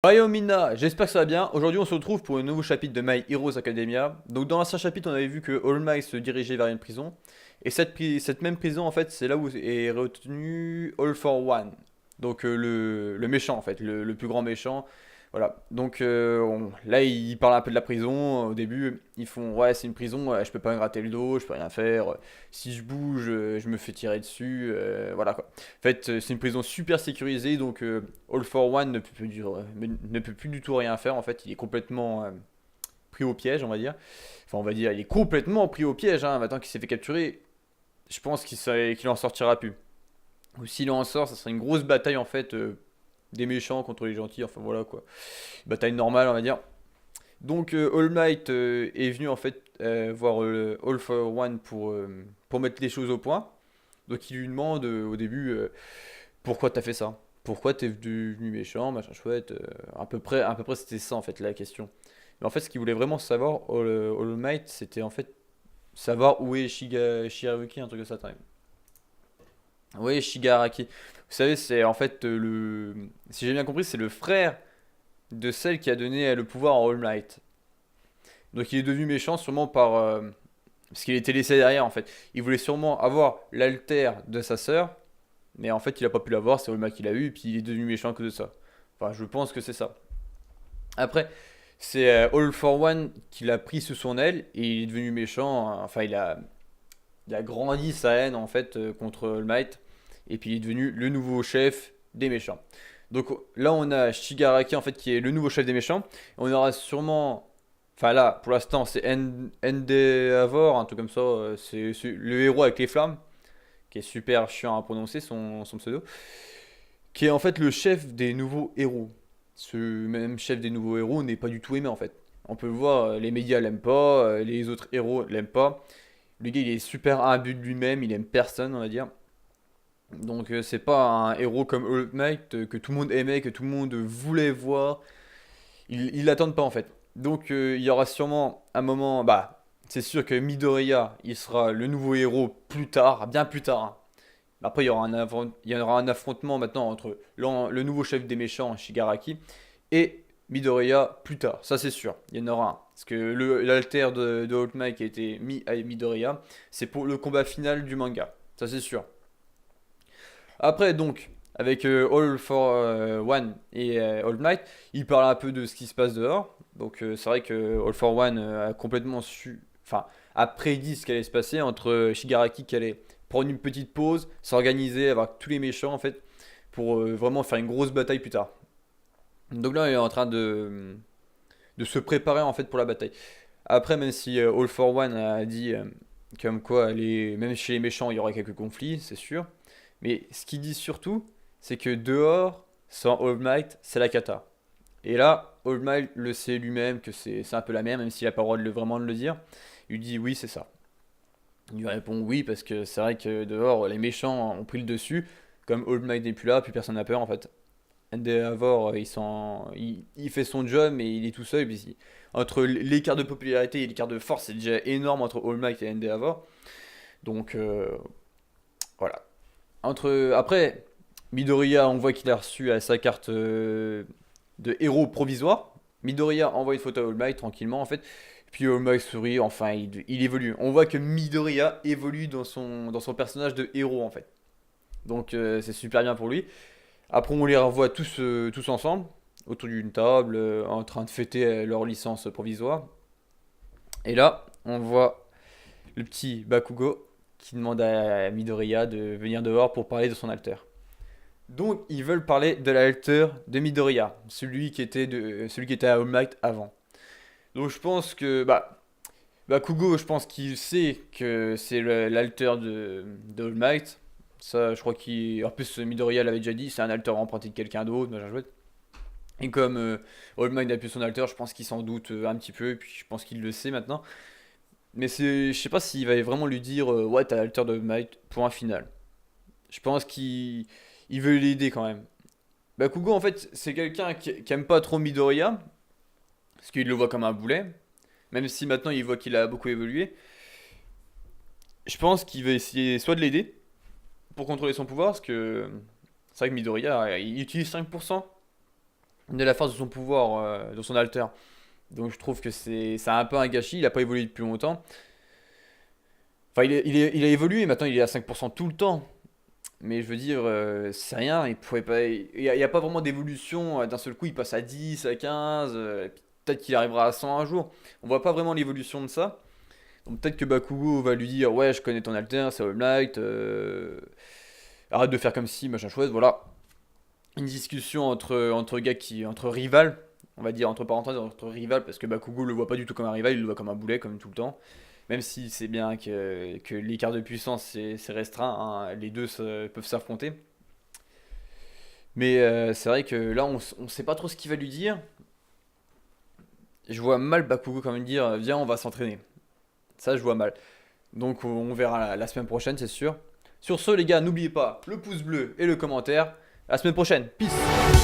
Yo Mina, j'espère que ça va bien. Aujourd'hui, on se retrouve pour un nouveau chapitre de My Heroes Academia. Donc, dans l'ancien chapitre, on avait vu que All Might se dirigeait vers une prison. Et cette même prison, en fait, c'est là où est retenu All for One. Donc, le méchant, en fait, le plus grand méchant. Voilà. Donc, là, ils parlent un peu de la prison. Au début, ils font ouais, c'est une prison, je peux pas me gratter le dos, je peux rien faire. Si je bouge, je me fais tirer dessus. Voilà quoi. En fait, c'est une prison super sécurisée, donc All for One ne peut plus du tout rien faire. En fait, il est complètement pris au piège, on va dire. Enfin, on va dire, il est complètement pris au piège. Hein. Maintenant qu'il s'est fait capturer, je pense qu'il en sortira plus. Ou s'il en sort, ça serait une grosse bataille en fait des méchants contre les gentils. Enfin voilà quoi. Bataille normale, on va dire. Donc All Might est venu en fait voir All for One pour mettre les choses au point. Donc il lui demande au début pourquoi t'as fait ça? Pourquoi t'es devenu méchant, machin chouette à peu près c'était ça en fait la question. Mais en fait, ce qu'il voulait vraiment savoir, All Might, c'était en fait savoir où est Shiharuki, un truc de ça. Oui, Shigaraki. Vous savez, c'est en fait si j'ai bien compris, c'est le frère de celle qui a donné le pouvoir à All Might. Donc il est devenu méchant sûrement parce qu'il était laissé derrière en fait. Il voulait sûrement avoir l'alter de sa sœur, mais en fait il a pas pu l'avoir, c'est All Might qui l'a eu, et puis il est devenu méchant que de ça. Enfin, je pense que c'est ça. Après, c'est All for One qui l'a pris sous son aile et il est devenu méchant. Enfin, il a grandi sa haine en fait contre All Might et puis il est devenu le nouveau chef des méchants. Donc là, on a Shigaraki en fait qui est le nouveau chef des méchants. On aura sûrement, enfin là, pour l'instant, c'est Endeavor, un truc comme ça. C'est le héros avec les flammes, qui est super chiant à prononcer son pseudo, qui est en fait le chef des nouveaux héros. Ce même chef des nouveaux héros n'est pas du tout aimé en fait. On peut le voir, les médias l'aiment pas, les autres héros l'aiment pas. Le gars il est super imbu de lui-même, il aime personne on va dire. Donc c'est pas un héros comme All Might que tout le monde aimait, que tout le monde voulait voir. Ils l'attendent pas en fait. Donc il y aura sûrement un moment, bah c'est sûr que Midoriya il sera le nouveau héros plus tard, bien plus tard. Hein. Après, il y aura un affrontement maintenant entre le nouveau chef des méchants, Shigaraki, et Midoriya plus tard. Ça, c'est sûr. Il y en aura un. Parce que l'alter de All Might qui a été mis à Midoriya, c'est pour le combat final du manga. Ça, c'est sûr. Après, donc, avec All for One et All Might, il parle un peu de ce qui se passe dehors. Donc, c'est vrai que All for One a complètement su. Enfin, a prédit ce qui allait se passer entre Shigaraki qui allait prendre une petite pause, s'organiser avec tous les méchants en fait, pour vraiment faire une grosse bataille plus tard. Donc là, il est en train de se préparer en fait pour la bataille. Après, même si All for One a dit comme quoi, même chez les méchants, il y aurait quelques conflits, c'est sûr. Mais ce qu'il dit surtout, c'est que dehors, sans All Might, c'est la cata. Et là, All Might le sait lui-même que c'est un peu la merde, même s'il n'a pas le droit vraiment de le dire. Il lui dit oui, c'est ça. Il lui répond oui, parce que c'est vrai que dehors, les méchants ont pris le dessus. Comme All Might n'est plus là, plus personne n'a peur en fait. Endeavor, il fait son job, mais il est tout seul. Entre l'écart de popularité et l'écart de force, c'est déjà énorme entre All Might et Endeavor. Donc voilà. Après, Midoriya, on voit qu'il a reçu sa carte de héros provisoire. Midoriya envoie une photo à All Might tranquillement en fait. Puis All Might sourit, enfin il évolue. On voit que Midoriya évolue dans son personnage de héros en fait. Donc c'est super bien pour lui. Après on les revoit tous ensemble, autour d'une table, en train de fêter leur licence provisoire. Et là, on voit le petit Bakugo qui demande à Midoriya de venir dehors pour parler de son alter. Donc ils veulent parler de l'alter de Midoriya, celui qui était à All Might avant. Donc je pense que Bakugo, je pense qu'il sait que c'est l'alter de All Might. Ça, je crois qu'il. En plus, Midoriya l'avait déjà dit, c'est un alter emprunté de quelqu'un d'autre, machin chouette. Et comme All Might n'a plus son alter, je pense qu'il s'en doute un petit peu, et puis je pense qu'il le sait maintenant. Mais je sais pas s'il va vraiment lui dire ouais, t'as l'alter de All Might pour un final. Je pense qu'il veut l'aider quand même. Bakugo, en fait, c'est quelqu'un qui aime pas trop Midoriya, parce qu'il le voit comme un boulet, même si maintenant il voit qu'il a beaucoup évolué. Je pense qu'il va essayer soit de l'aider pour contrôler son pouvoir, parce que c'est vrai que Midoriya, il utilise 5%. de la force de son pouvoir, de son alter. Donc je trouve que c'est un peu un gâchis, il a pas évolué depuis longtemps. Enfin, il a évolué, maintenant il est à 5% tout le temps. Mais je veux dire, c'est rien, il pouvait pas. Il y a pas vraiment d'évolution. D'un seul coup, il passe à 10, à 15, et puis peut-être qu'il arrivera à 100 un jour. On voit pas vraiment l'évolution de ça. Donc peut-être que Bakugo va lui dire, ouais, je connais ton alter, c'est All Might, arrête de faire comme si, machin chouette, voilà. Une discussion entre gars entre rivales, on va dire entre parenthèses, entre rivales, parce que Bakugo le voit pas du tout comme un rival, il le voit comme un boulet, comme tout le temps. Même si c'est bien que l'écart de puissance c'est restreint, hein, les deux peuvent s'affronter. Mais c'est vrai que là on sait pas trop ce qu'il va lui dire. Je vois mal Bakugo quand même dire viens on va s'entraîner. Ça je vois mal. Donc on verra la semaine prochaine c'est sûr. Sur ce les gars n'oubliez pas le pouce bleu et le commentaire. À la semaine prochaine. Peace.